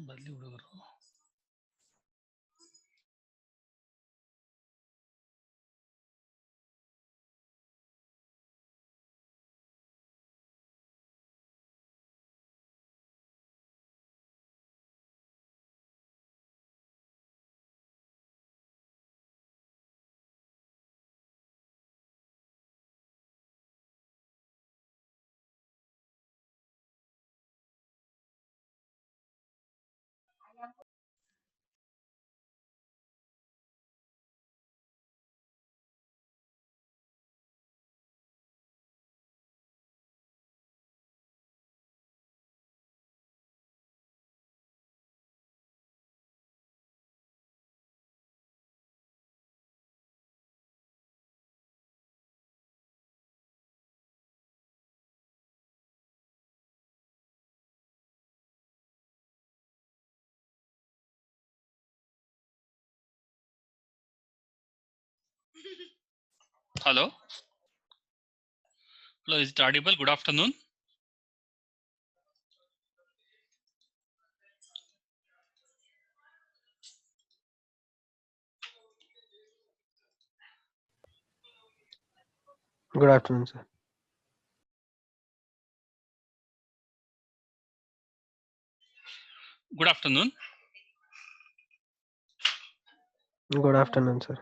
ಬದಲಿ ಹುಡುಗರು Hello. Hello, is it audible? Good afternoon. Good afternoon, sir. Good afternoon. Good afternoon, sir.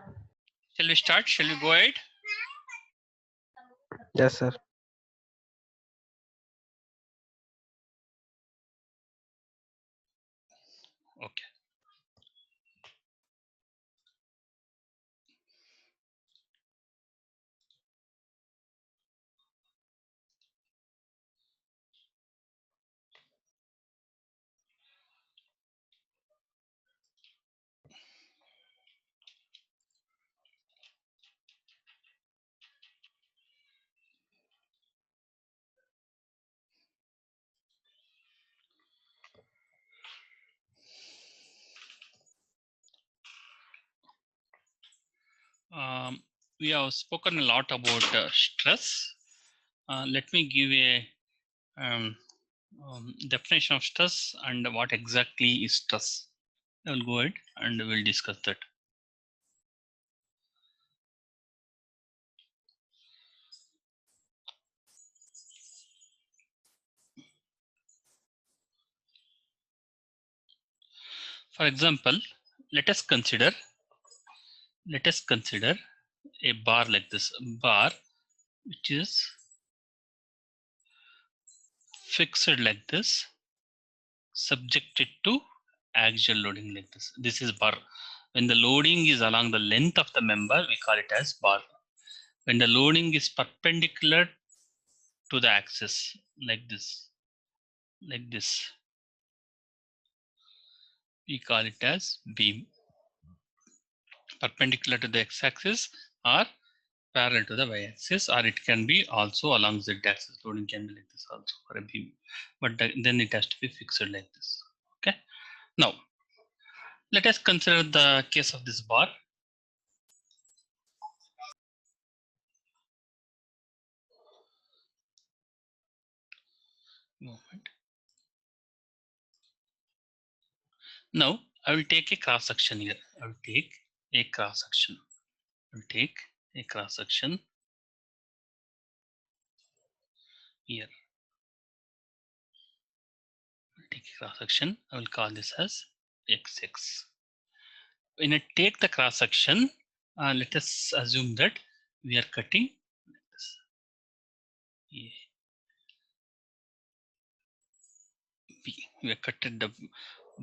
Shall we start? Shall we go ahead? Yes, sir. Okay. We have spoken a lot about stress. Let me give a definition of stress and what exactly is stress. I will go ahead and we'll discuss that. For example, let us consider a bar like this, bar which is fixed like this, subjected to axial loading like this. This is bar. When the loading is along the length of the member, we call it as bar. When the loading is perpendicular to the axis like this, we call it as beam. Perpendicular to the x-axis or parallel to the y-axis, or it can be also along z-axis. Loading can be like this also for a beam, but then it has to be fixed like this. Okay. Now, let us consider the case of this bar. Moment. Now, I will take a cross section here. I will take a cross section. Here. I'll take a cross section. I will call this as XX. When I take the cross section, let us assume that we are cutting this. A, B. We have cutted the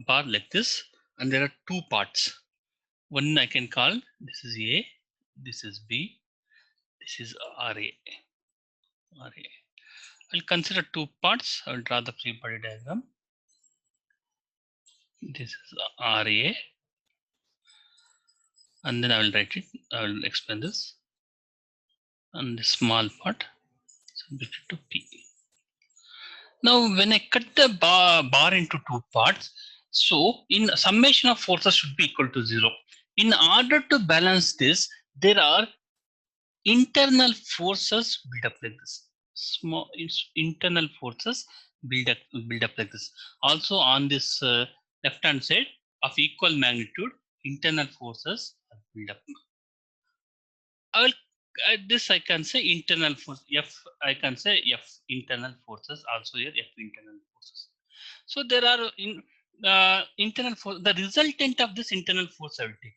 bar like this, and there are two parts. One I can call this is A, this is B, this is RA. I'll consider two parts. I will draw the free body diagram. This is RA, and then I will write it. I will explain this. And the small part subjected to P. Now, when I cut the bar into two parts, so in summation of forces should be equal to 0. In order to balance this, there are internal forces build up like this. Small internal forces build up like this. Also on this left hand side of equal magnitude, internal forces are build up. I will this I can say internal force F. I can say F internal forces, also here F internal forces. So there are internal force. The resultant of this internal force I will take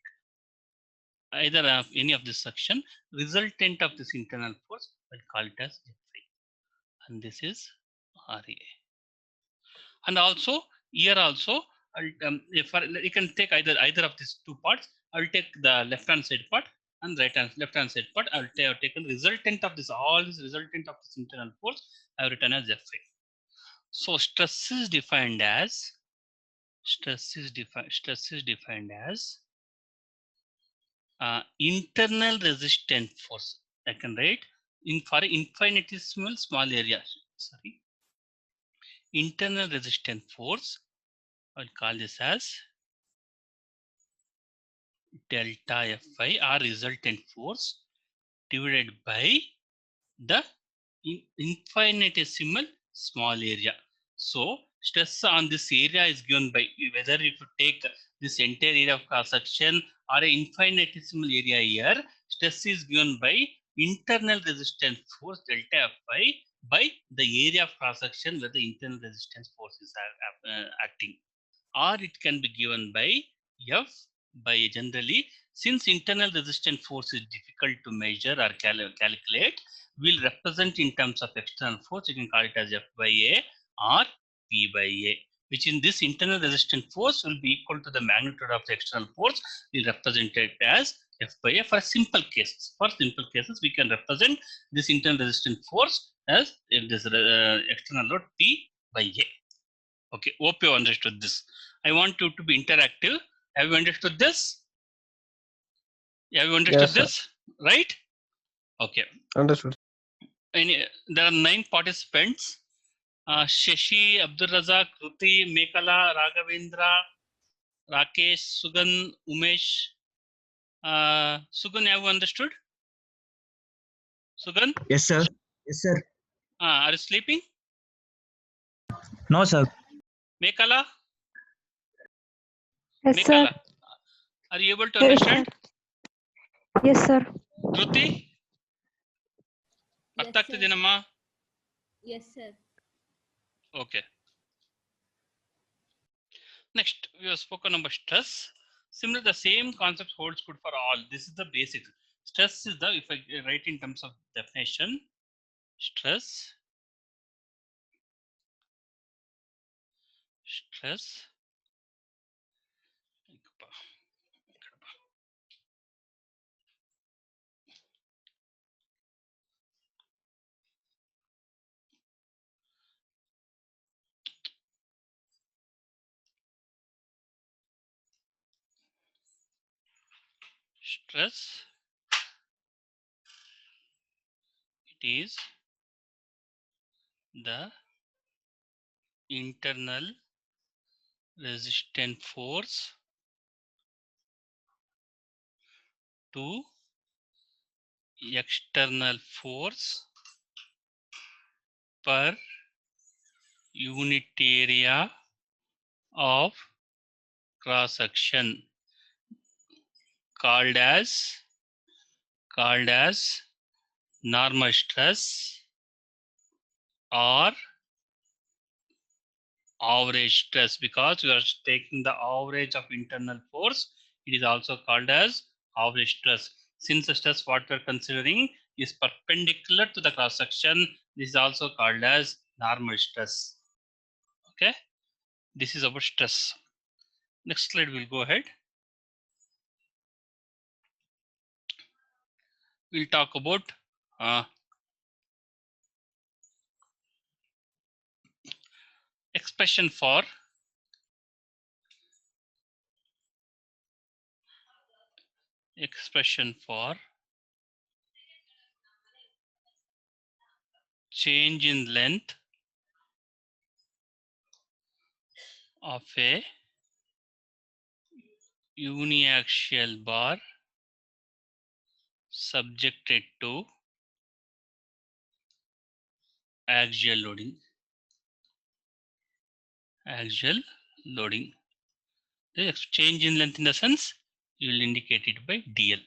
either of any of this section. Resultant of this internal force I will call it as F, and this is RA. And also here also if you can take either of these two parts. I will take the left hand side part and left hand side part. I will take the resultant of this, all this resultant of this internal force I have written as Fa. So stress is defined as internal resistant force. I can write for infinitesimal small area. Sorry, internal resistant force. I'll call this as delta Fi, or resultant force, divided by the infinitesimal small area. So stress on this area is given by whether if you take this entire area of cross section or an infinitesimal area here, stress is given by internal resistance force delta Fi by the area of cross section where the internal resistance force is acting, or it can be given by F by generally, since internal resistance force is difficult to measure or calculate, we'll represent in terms of external force. You can call it as F by A or P by A, which in this internal resistance force will be equal to the magnitude of the external force. We represent it as F by A for simple cases. For simple cases, we can represent this internal resistance force as this external load P by A. Okay, hope you understood this. I want you to be interactive. Have you understood this? Have you understood Yes, sir. this? Right? Okay. Understood. There are 9 participants. Shashi, Abdul Razak, Kruti, Mekala, Raghavendra, Rakesh, Sugan, Umesh. Sugan, have you understood? Sugan? Yes, sir. Yes, sir. Are you sleeping? No, sir. Mekala? Yes, Mekala, sir. are you able to Yes, understand? sir. Yes, sir. Kruti? Yes, ಅರ್ಥ ಆಗ್ತಿದೇನಮ್ಮ? Yes, sir. Okay. Next, we have spoken about stress. Similarly, the same concept holds good for all. This is the basic. Stress is the, if I write in terms of definition, stress stress, it is the internal resistant force to external force per unit area of cross section, called as normal stress or average stress, because we are taking the average of internal force. It is also called as average stress. Since the stress what we are considering is perpendicular to the cross section, this is also called as normal stress. Okay, this is about stress. Next slide, we'll go ahead. We'll talk about expression for change in length of a uniaxial bar subjected to axial loading. Axial loading. The change in length in the sense you will indicate it by DL.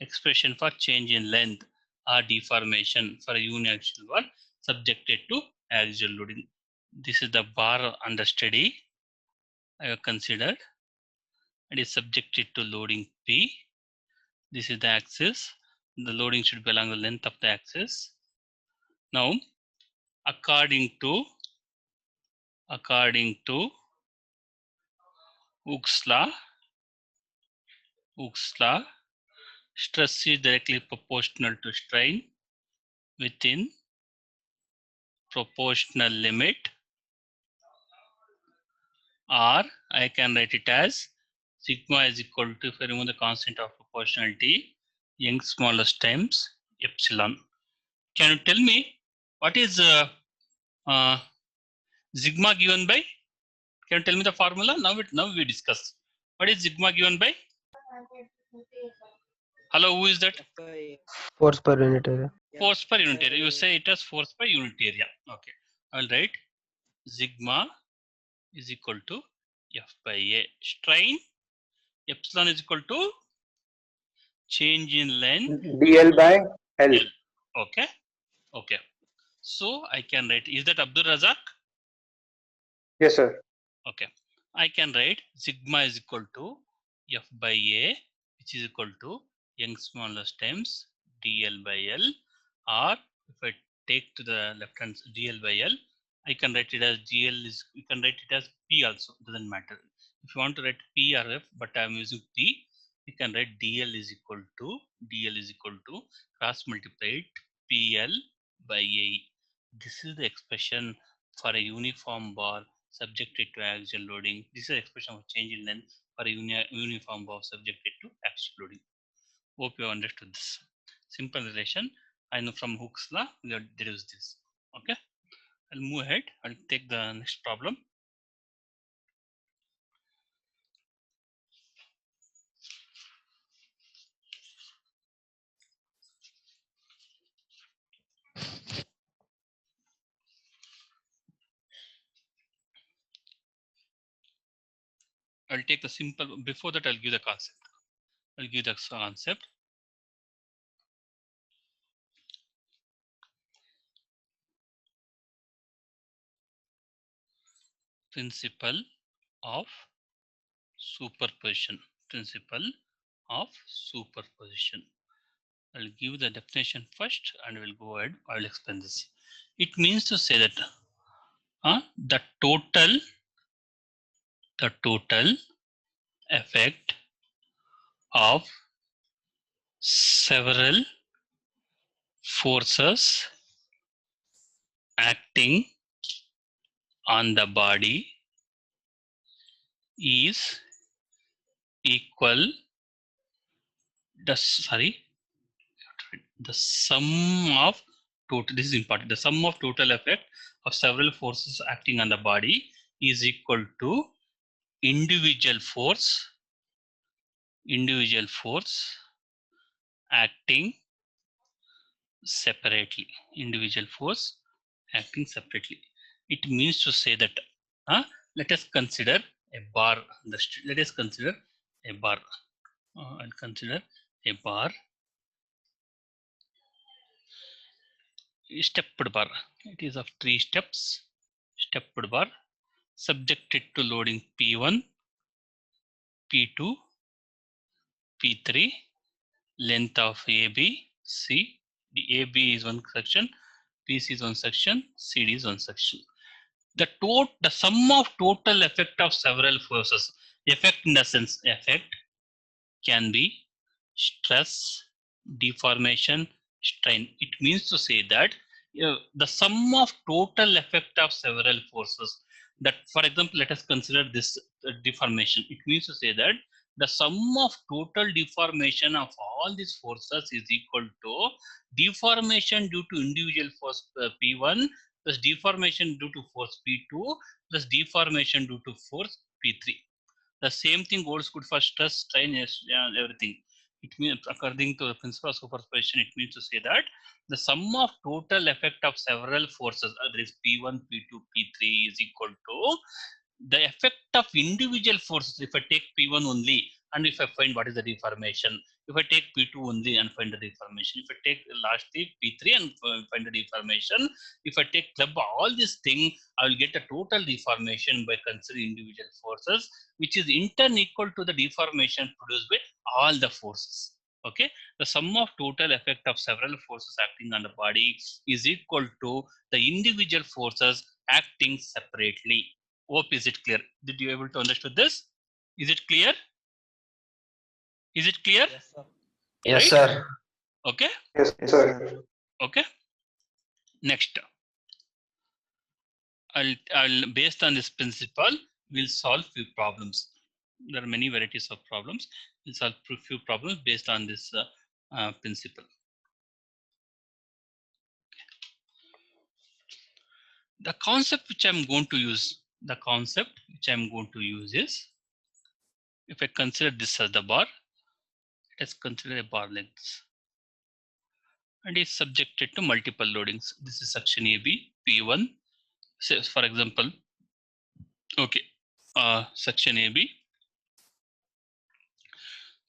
Expression for change in length or deformation for a uniaxial bar subjected to axial loading. This is the bar under study I have considered. It is subjected to loading P. This is the axis. The loading should be along the length of the axis. Now, according to Hooke's law, stress is directly proportional to strain within proportional limit, or I can write it as sigma is equal to, if I remove the constant of proportionality, Young's smallest times epsilon. Can you tell me what is uh, sigma given by? Can you tell me the formula? Now we discuss. What is sigma given by? Hello, who is that? Force per unit area. Force per unit area. You say it as force per unit area. Okay. I'll write sigma is equal to F by A. Strain epsilon is equal to change in length DL by L. L. Okay. Okay. So I can write, is that Abdul Razak? Yes, sir. Okay. I can write sigma is equal to F by A, which is equal to Young's smallest times DL by L, or if I take to the left hand DL by L, I can write it as GL is, you can write it as P also, doesn't matter. If you want to write P or F, but I'm using P, you can write DL is equal to cross multiplied PL by A. This is the expression for a uniform bar subjected to axial loading. This is the expression of change in length for a uniform bar subjected to axial loading. Hope you understood this. Simple relation. I know from Hooke's law, we have deduced this. Okay. I'll move ahead. I'll take the next problem. I'll take the simple, before that I'll give the concept. Principle of superposition. I'll give the definition first and we'll go ahead. I'll explain this. It means to say that the total effect of several forces acting on the body is equal the sum of total, this is important, the sum of total effect of several forces acting on the body is equal to individual force acting separately. It means to say that let us consider a bar. Let us consider a bar. I'll consider a bar, stepped bar. It is of 3 steps. Stepped bar subjected to loading P1, P2, P3, length of AB, C. The AB is one section, PC is one section, CD is one section. The sum of total effect of several forces. Effect in the sense, effect can be stress, deformation, strain. It means to say that the sum of total effect of several forces. That, for example, let us consider this deformation. It means to say that the sum of total deformation of all these forces is equal to deformation due to individual force P1 plus deformation due to force P2 plus deformation due to force P3. The same thing holds good for stress, strain, everything. It means, according to the principle of superposition, it means to say that the sum of total effect of several forces, that is P1, P2, P3, is equal to the effect of individual forces. If I take P1 only, and if I find what is the deformation, if I take P2 only and find the deformation, if I take lastly P3 and find the deformation, if I take club all these things, I will get a total deformation by considering individual forces, which is in turn equal to the deformation produced by all the forces. Okay, the sum of total effect of several forces acting on the body is equal to the individual forces acting separately. Hope is it clear? Did you able to understand this? Is it clear? Is it clear? Yes, sir. Yes, Right? sir. Okay. Yes, Yes, sir. sir. Okay. Next, I'll based on this principle, we'll solve few problems. There are many varieties of problems. We'll solve few problems based on this principle. The concept which I'm going to use, is, if I consider this as the bar, let us consider a bar like this, and is subjected to multiple loadings. This is section AB, P1. Say, for example, okay, section AB,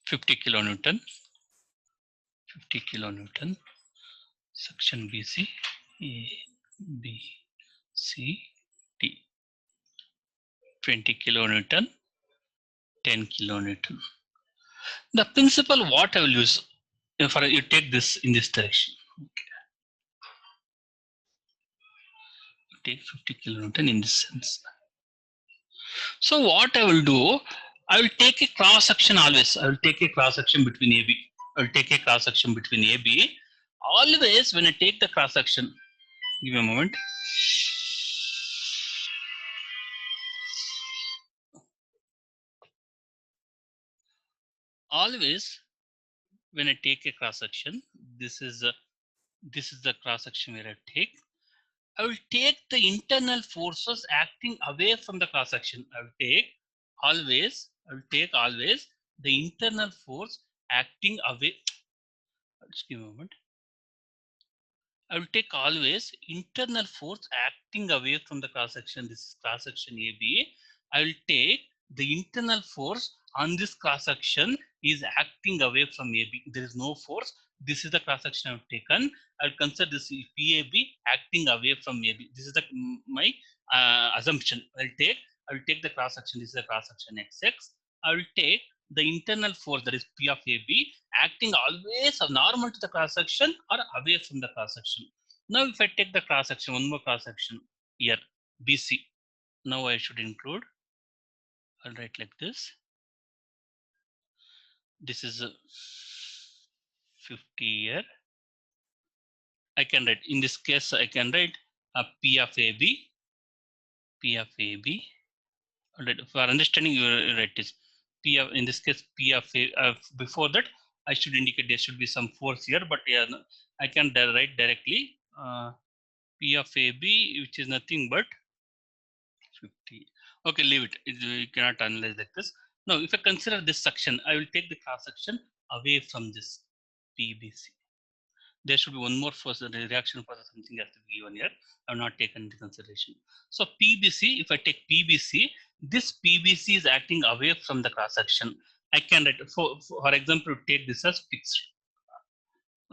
50 kilonewton, 50 kilonewton, section BC, A, B, C, D, 20 kilonewton, 10 kilonewton. The principle what I will use, if you take this in this direction, okay, take 50 kilonewton in this sense. So what I will do, I will take a cross section always. I will take a cross section between AB. I will take a cross section between AB. Always when I take the cross section, give me a moment. Always when I take a cross section, this is the cross section where I will take the internal forces acting away from the cross section. I will take always the internal force acting away. Just give me a moment. I will take always internal force acting away from the cross section. This is cross section AB. I will take the internal force on this cross section is acting away from AB. There is no force. This is the cross section I have taken. I will consider this PAB acting away from AB. This is my assumption. I will take the cross section. This is the cross section XX. I will take the internal force, that is P of AB, acting always normal to the cross section or away from the cross section. Now if I take the cross section, one more cross section here, BC. Now I should include, I'll write like this. This is 50 here. I can write, in this case, I can write a P of AB, P of AB. For understanding, you write this. P of, in this case, P of A, before that, I should indicate there should be some force here, but yeah, I can write directly P of AB, which is nothing but 50. Okay, leave it. You cannot analyze like this. Now, if I consider this section, I will take the cross section away from this PBC. There should be one more force, the reaction force or something has to be given here. I have not taken into consideration. So PBC, if I take PBC, this PBC is acting away from the cross section. I can write, for example, take this as fixed.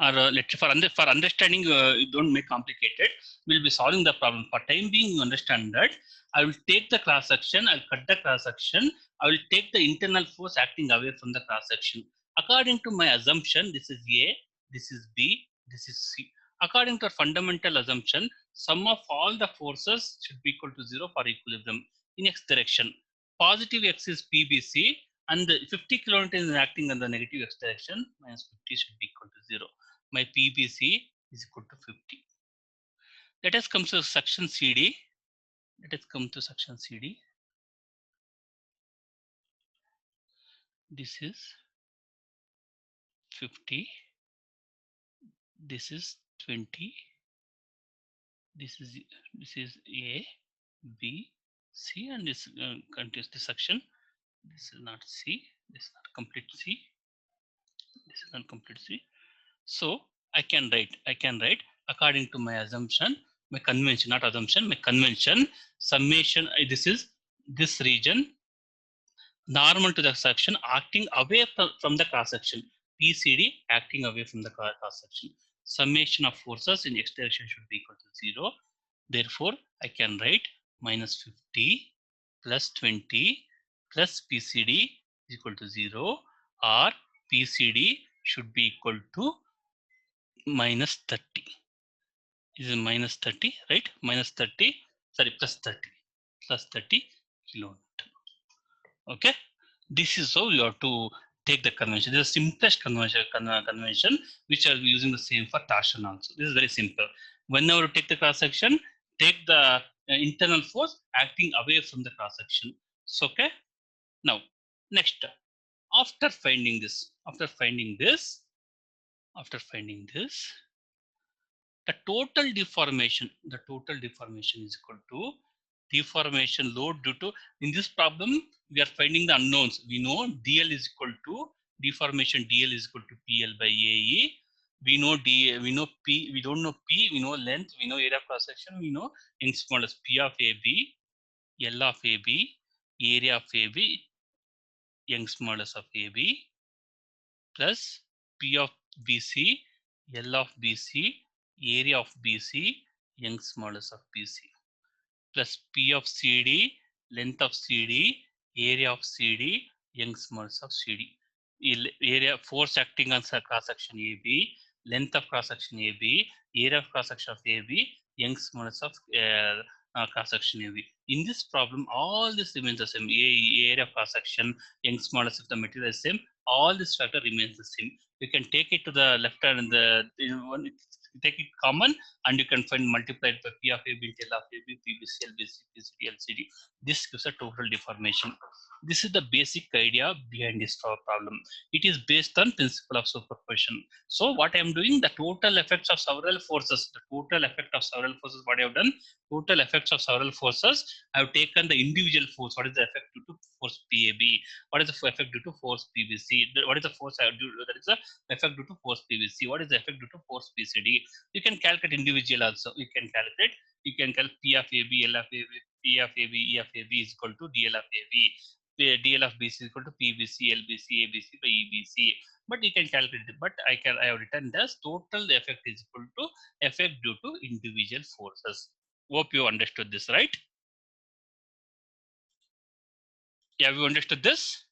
Or let's say for understanding, don't make complicated. We'll be solving the problem. For time being, you understand that I will take the cross section, I'll cut the cross section, I will take the internal force acting away from the cross section. According to my assumption, this is A, this is B, this is C. According to our fundamental assumption, sum of all the forces should be equal to 0 for equilibrium in X direction. Positive X is PBC, and the 50 kilonewton is acting in the negative X direction, minus 50 should be equal to 0. My PBC is equal to 50. Let us come to section CD. Let us come to section CD. This is 50. This is 20. This is A, B, C, and this contains the section. This is not C. This is not complete C. This is non-complete C. So I can write according to my assumption, my convention, not assumption, my convention, summation, this is this region normal to the section acting away from the cross section. PCD acting away from the cross section. Summation of forces in x direction should be equal to 0. Therefore, I can write minus 50 plus 20 plus PCD is equal to 0, or PCD should be equal to minus 30. This is minus 30, right? Minus 30, sorry, plus 30 kilonewton. Okay, this is how you have to take the convention. This is the simplest convention which I will be using the same for torsion also. This is very simple. Whenever you take the cross section, take the internal force acting away from the cross section. So, okay. Now, next, after finding this, the total deformation is equal to deformation load due to, in this problem we are finding the unknowns. We know dl is equal to deformation, dl is equal to pl by ae. We know d, we know p, we don't know p, we know length, we know area of cross section, we know Young's modulus p of ab, l of ab, area of ab, Young's modulus of ab, plus p of bc, l of bc, area of bc, Young's modulus of bc, plus p of cd, length of cd, area of cd, Young's modulus of cd. Area force acting on cross section AB, length of cross section AB, area of cross section of AB, Young's modulus of cross section AB. In this problem, all this remains the same. Area of cross section, Young's modulus of the material is same. All this factor remains the same. You can take it to the left hand and take it common, and you can find multiplied by P of AB, L of AB, PBC, LBC, PCD, LCD. This gives a total deformation. This is the basic idea behind this problem. It is based on principle of superposition. So what I am doing, the total effects of several forces, what I have done, total effects of several forces, I have taken the individual force. What is the effect due to force PAB? What is the effect due to force PBC? What is the force I have due, that is the effect due to force PBC? What is the effect due to force PCD? You can calculate individual also. You can calculate P of AB, L of AB, P of AB, E of AB is equal to DL of AB. DL of BC is equal to PBC, LBC, ABC by EBC. But you can calculate it. But I have written this total effect is equal to effect due to individual forces. Hope you understood this, right? Have you understood this?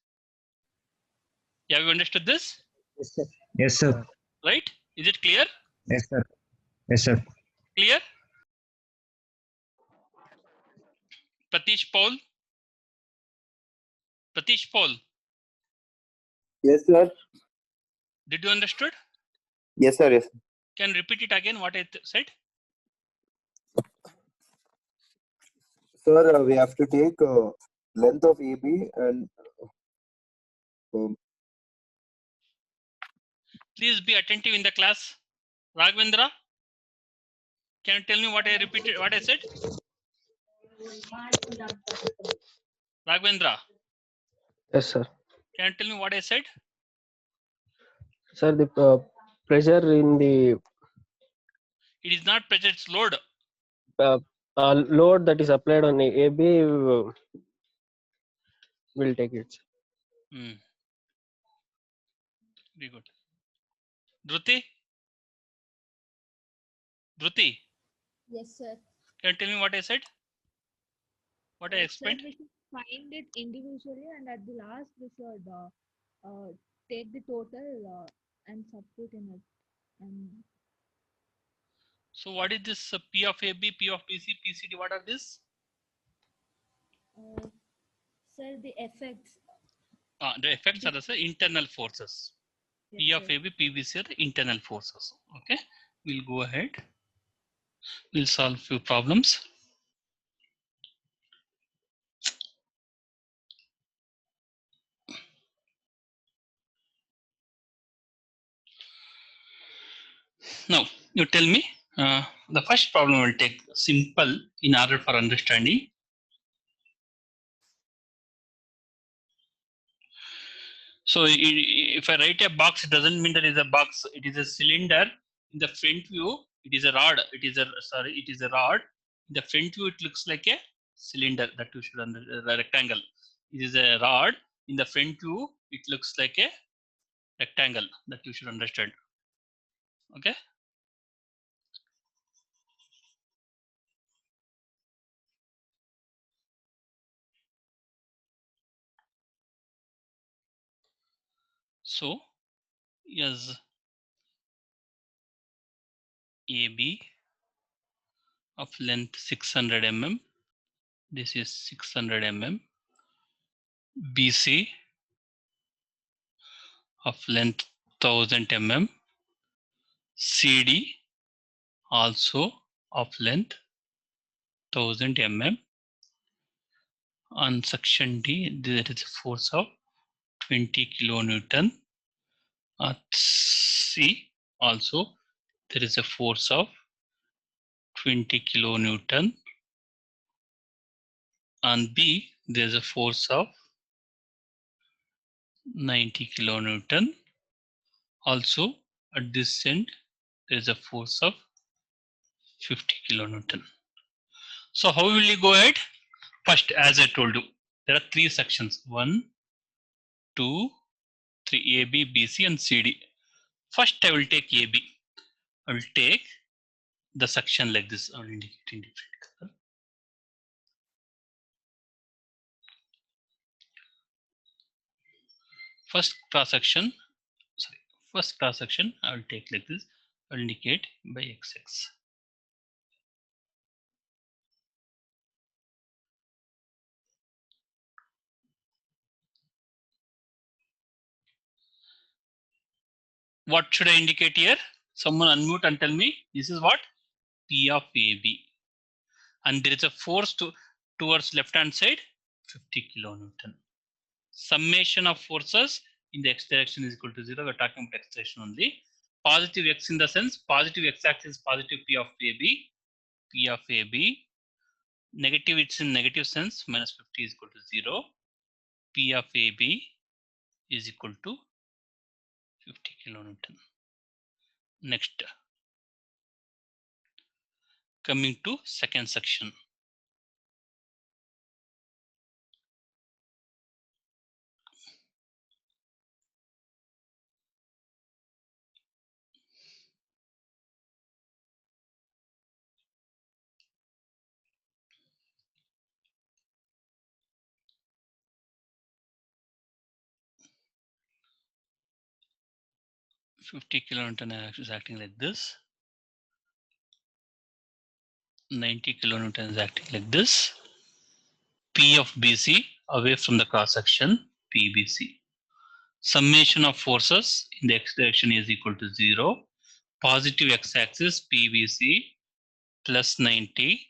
Have you understood this? Yes, sir. Yes, sir. Right? Is it clear? Yes, sir. Yes, sir. Clear? Pratish Paul? Pratish Paul, Yes, sir. did you understood? Yes, sir. Yes. Can you repeat it again what I said? Sir, we have to take length of AB and Please be attentive in the class. Raghavendra, can you tell me what I repeated, what I said? Raghavendra, Yes, sir. can you tell me what I said? Sir, the pressure in the It is not pressure, it's load. load that is applied on the AB will take it. Very good. Dhruti? Dhruti, Yes, sir. can you tell me what I said? What I Sir, explained? we should find it individually, and at the last we should take the total and substitute in it. And So what is this P of AB, P of BC, PCD, what are this? sir, the effects. The effects are the internal forces. Yes, P of sir. AB, PBC are the internal forces. Okay, we'll go ahead. We'll solve few problems. Now, you tell me, the first problem will take simple in order for understanding. So if I write a box, it doesn't mean that it is a box. It is a cylinder. In the front view, it is a rod. It is a rod. In the front view, it looks like a cylinder that you should a rectangle. It is a rod. In the front view, it looks like a rectangle that you should understand. Okay. So, yes, AB of length 600 mm. This is 600 mm. BC of length 1000 mm. CD also of length 1000 mm. On section D, there is a force of 20 kilonewton. At C also, there is a force of 20 kilonewton. On B, there is a force of 90 kilonewton. Also, at this end, there is a force of 50 kilonewton. So how will you go ahead? First, as I told you, there are three sections: 1, 2, 3, AB, BC, and CD. First, I will take AB. I will take the section like this. I will indicate in different color. First cross section, I will take like this. I will indicate by XX. What should I indicate here? Someone unmute and tell me. This is what? P of AB. And there is a force towards left hand side, 50 kilonewton. Summation of forces in the x direction is equal to 0. We're talking about x direction only. Positive x in the sense, positive x axis positive P of AB. P of AB. Negative, it's in negative sense, minus 50 is equal to 0. P of AB is equal to 50 kilonewton. Next, coming to second section. $50 kilonewton is acting like this. 90 kilonewton is acting like this. P of BC away from the cross section, PBC. Summation of forces in the x direction is equal to 0. Positive x-axis PBC plus 90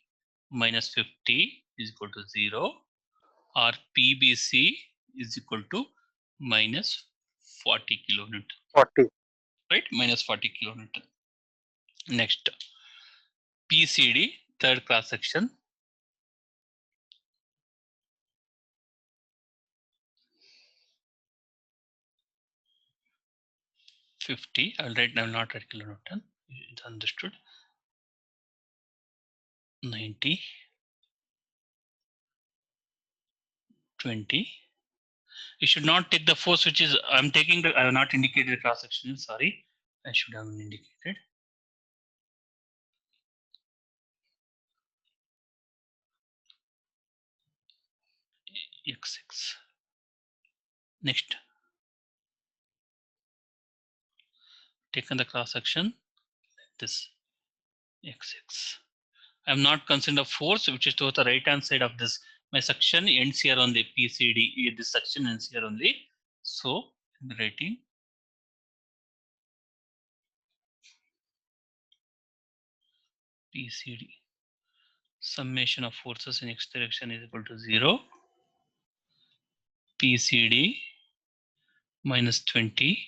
minus 50 is equal to 0, or PBC is equal to minus 40 kilonewton. 40. Right, minus 40 kilonewton. Next, PCD, third cross section. I'll write now, not write kilonewton. It's understood. 90, 20. You should not take the force which is, I'm taking the, I have not indicated the cross section, sorry. I should have indicated. X6. Next, taken the cross section like this, X6. I am not considering the force which is to the right hand side of this. My section ends here on the PCD. This section ends here only. So I'm writing PCD. Summation of forces in x direction is equal to 0. PCD minus 20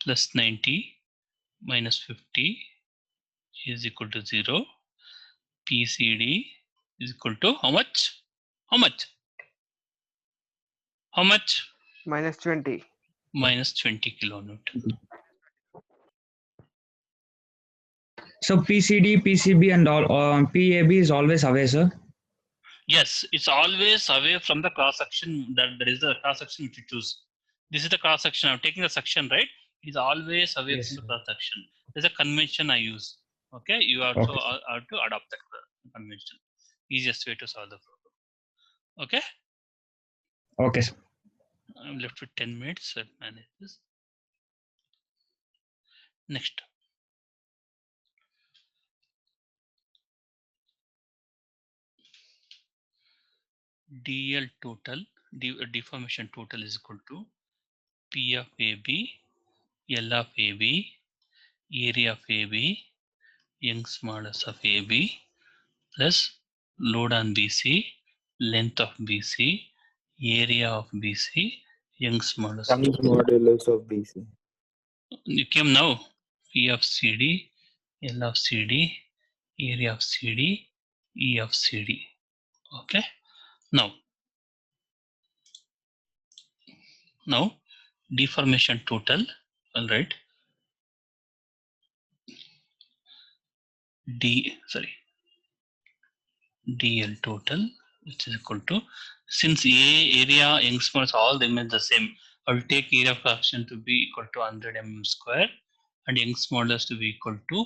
plus 90 minus 50 is equal to 0. PCD is equal to how much? How much? How much? Minus 20. minus 20 kilonewton. So PCD, PCB, and all PAB is always away, sir. Yes, it's always away from the cross section. That there is the cross section which you choose. This is the cross section. I'm taking the section, right? It is always away Yes, from the sir. cross section. There's a convention I use. Okay, you have to adopt that convention. Easiest way to solve the problem. Okay, Okay, sir. I'm left with 10 minutes. I'll manage this. Next. DL total, deformation total is equal to P of AB, L of AB, area of AB, Young's modulus of AB, plus load on BC, length of BC, area of BC, Young's modulus. Young's modulus of BC. You came now. P of CD, L of CD, area of CD, E of CD. Okay. Now deformation total. All right. DL total, which is equal to, since A area Young's modulus all them is the same, I will take area of fraction to be equal to 100 mm square and Young's modulus to be equal to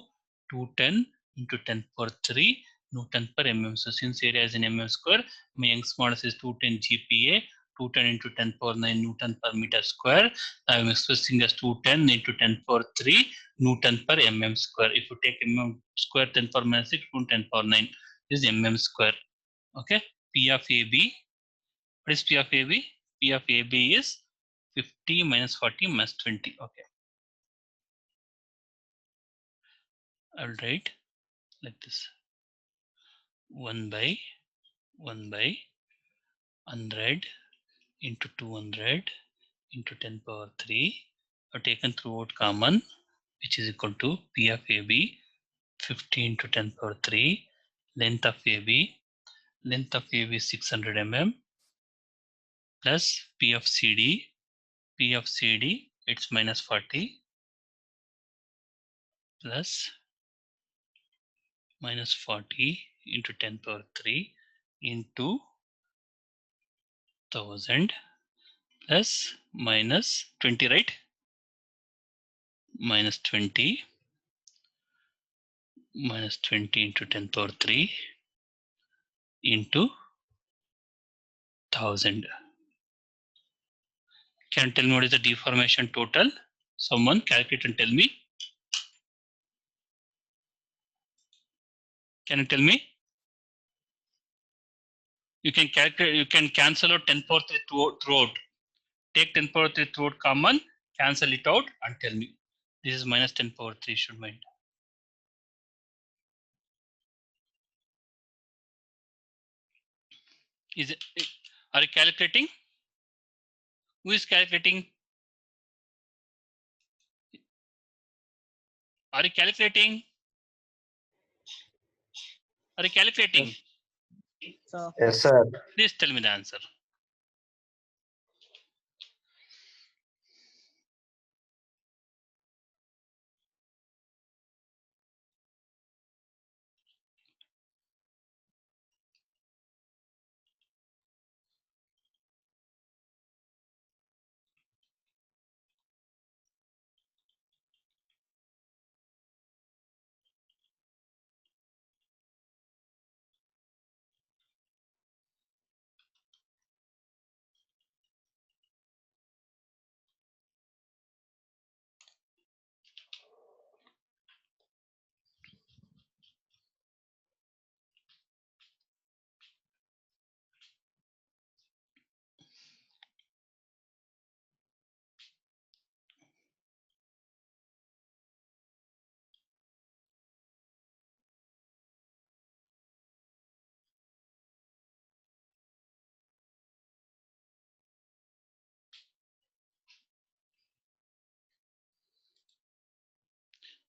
210 into 10 power 3 Newton per mm. So since area is in mm square, my Young's modulus is 210 GPa, 210 into 10 power 9 Newton per meter square. I am expressing as 210 into 10 power 3 Newton per mm square. If you take mm square 10 power minus 6, 10 power 9 is mm square. Okay, P of AB. What is P of AB? P of AB is 50 minus 40 minus 20. Okay, I will write like this: 1 by 100 into 200 into 10 power 3. I've taken throughout common, which is equal to P of AB 50 into 10 power 3. Length of AB is 600 mm plus P of CD. P of CD, it's minus 40 plus minus 40 into 10 power 3 into 1000 plus minus 20, right? Minus 20 into 10 power 3 into 1000. Can you tell me what is the deformation total? Someone calculate and tell me. Can you tell me? You can calculate, you can cancel out 10 power 3 throughout. Take 10 power 3 throughout common, cancel it out and tell me. This is minus 10 power 3, should mind. Is it, are you calculating? Who is calculating? Are you calculating? Are you calculating? Yes, sir. Please tell me the answer.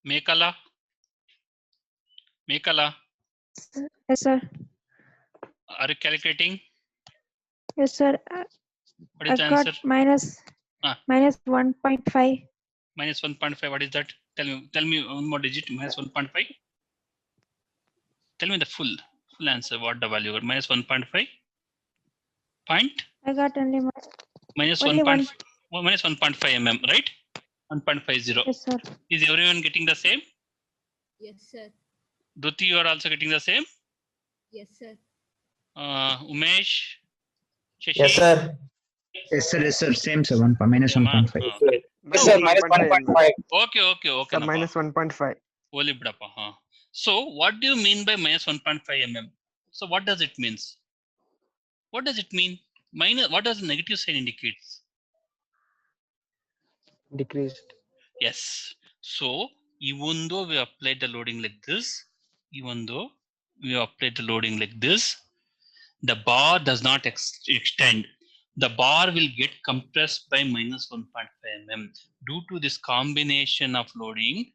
Mekala. Yes, sir. Are you calculating? Yes, sir. What is I the got answer? minus minus 1.5. Minus 1.5. What is that? Tell me one more digit. Minus 1.5. Tell me the full answer. What the value got? Minus 1.5. Point. I got only Minus only 1.5. Minus 1.5 mm. Right. 1.50. Yes, sir. Is everyone getting the same? Yes, sir. Dhruti, you are also getting the same. Yes, sir. Umesh. Shashi? Yes, sir. Yes, sir. Yes, sir. Same, sir. Minus Yeah, 1.5. okay. Yes, sir. Minus 1.5. Okay. Sir, minus 1.5. Holy Budappa, huh? So what do you mean by minus 1.5 mm? So what does it means? What does it mean? Minus, what does the negative sign indicates? Decreased. Yes. So even though we applied the loading like this, the bar does not extend. The bar will get compressed by minus 1.5 mm. Due to this combination of loading,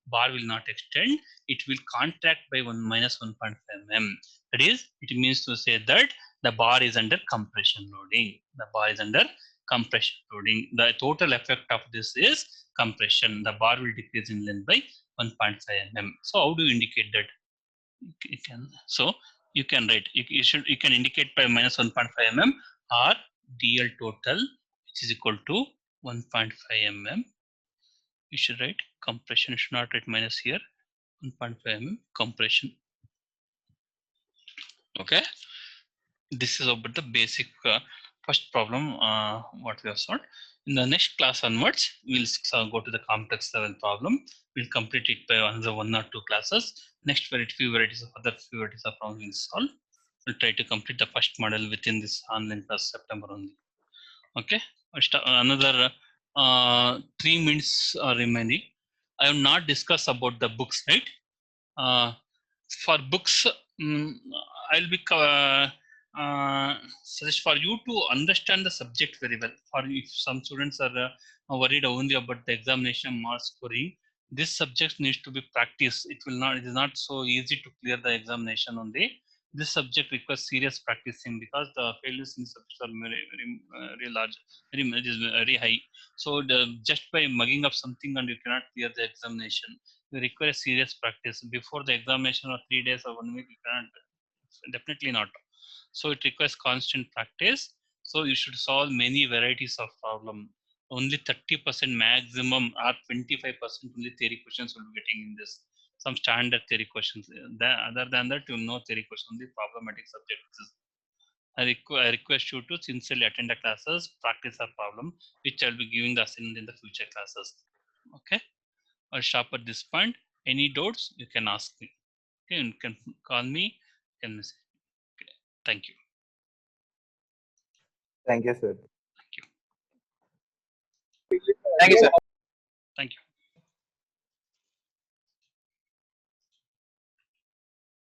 bar will not extend. It will contract by minus 1.5 mm. That is, it means to say that the bar is under compression loading. The total effect of this is compression. The bar will decrease in length by 1.5 mm. So how do you indicate that? You can write, you can indicate by minus 1.5 mm or dl total, which is equal to 1.5 mm. You should write compression. You should not write minus here. 1.5 mm compression. Okay, this is about the basic first problem what we have solved. In the next class onwards, we'll go to the complex level problem. We'll complete it by another 1 or 2 classes. Next few varieties of problems we'll solve. We'll try to complete the first model within this online class September only. Okay, another 3 minutes remaining. I have not discussed about the books, right? For books, I'll be suggest for you to understand the subject very well. For if some students are worried only about the examination mark scoring, this subject needs to be practiced. It is not so easy to clear the examination on this subject requires serious practicing because the failures in subjects are very large, very high. So just by mugging up something and you cannot clear the examination, you require serious practice. Before the examination or 3 days or 1 week, you cannot, definitely not. So it requires constant practice. So you should solve many varieties of problem. Only 30% maximum or 25% only theory questions will be getting in this. Some standard theory questions. Other than that, you know theory questions, only problematic subjects. I request you to sincerely attend the classes, practice a problem, which I'll be giving the assignment in the future classes. Okay, I'll stop at this point. Any doubts, you can ask me. Okay, you can call me. You can message. Okay. Thank you. Thank you, sir. Thank you, sir. Thank you.